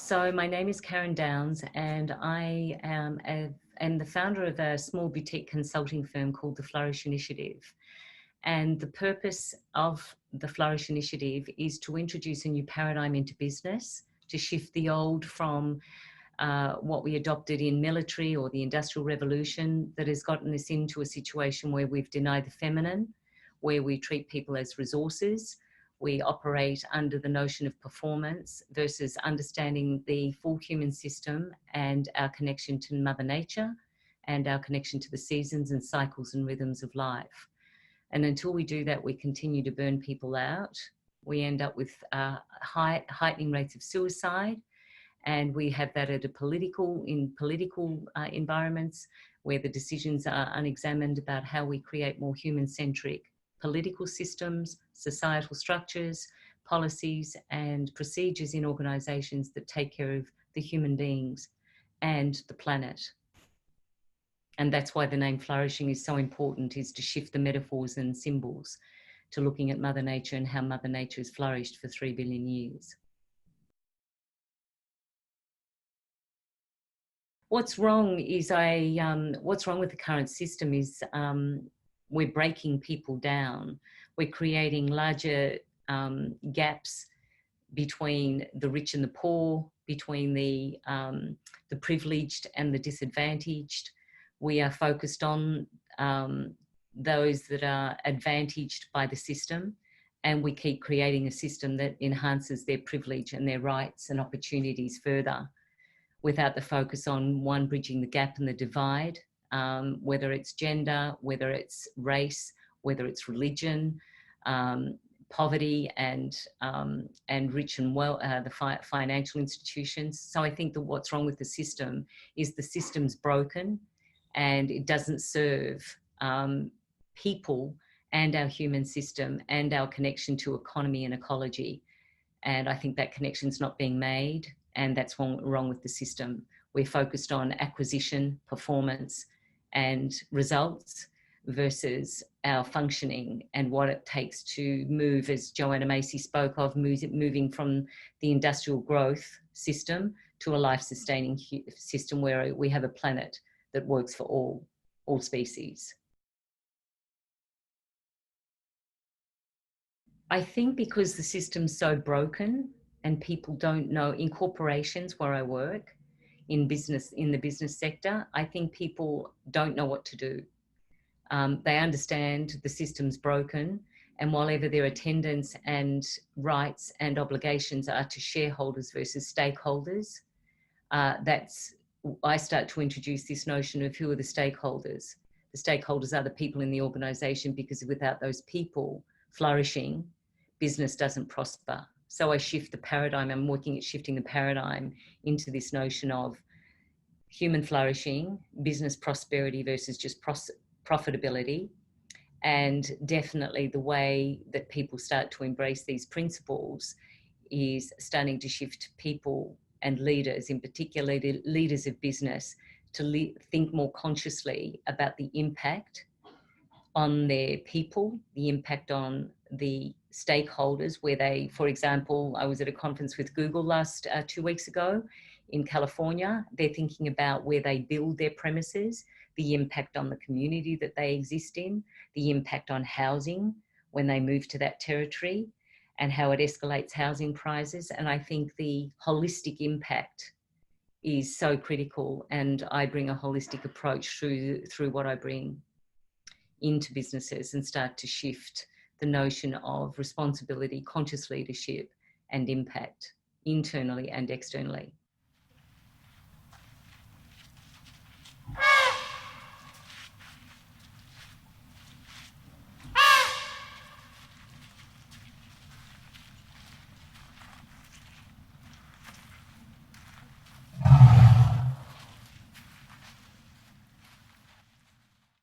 So my name is Karen Downs, and I am the founder of a small boutique consulting firm called the Flourish Initiative. And the purpose of the Flourish Initiative is to introduce a new paradigm into business, to shift the old from what we adopted in military or the Industrial Revolution that has gotten us into a situation where we've denied the feminine, where we treat people as resources. We operate under the notion of performance versus understanding the full human system and our connection to Mother Nature and our connection to the seasons and cycles and rhythms of life. And until we do that, we continue to burn people out. We end up with heightening rates of suicide. And we have that at political environments where the decisions are unexamined about how we create more human-centric political systems, societal structures, policies and procedures in organisations that take care of the human beings and the planet. And that's why the name Flourishing is so important, is to shift the metaphors and symbols to looking at Mother Nature and how Mother Nature has flourished for 3 billion years. What's wrong is what's wrong with the current system is we're breaking people down. We're creating larger gaps between the rich and the poor, between the privileged and the disadvantaged. We are focused on those that are advantaged by the system, and we keep creating a system that enhances their privilege and their rights and opportunities further, without the focus on one, bridging the gap and the divide, whether it's gender, whether it's race, whether it's religion, poverty and rich and the financial institutions. So I think that what's wrong with the system is the system's broken and it doesn't serve people and our human system and our connection to economy and ecology. And I think that connection's not being made, and that's wrong with the system. We're focused on acquisition, performance, and results versus our functioning and what it takes to move, as Joanna Macy spoke of, moving from the industrial growth system to a life-sustaining system where we have a planet that works for all species. I think because the system's so broken and people don't know, in corporations where I work, in the business sector, I think people don't know what to do. They understand the system's broken, and whatever their attendance and rights and obligations are to shareholders versus stakeholders, I start to introduce this notion of who are the stakeholders. The stakeholders are the people in the organisation, because without those people flourishing, business doesn't prosper. So I shift the paradigm. I'm working at shifting the paradigm into this notion of human flourishing, business prosperity versus just profitability. And definitely the way that people start to embrace these principles is starting to shift people and leaders, in particular leaders of business, to think more consciously about the impact on their people, the impact on the stakeholders, where they, for example, I was at a conference with Google 2 weeks ago in California. They're thinking about where they build their premises, the impact on the community that they exist in, the impact on housing when they move to that territory, and how it escalates housing prices. And I think the holistic impact is so critical, and I bring a holistic approach through what I bring into businesses and start to shift the notion of responsibility, conscious leadership and impact internally and externally.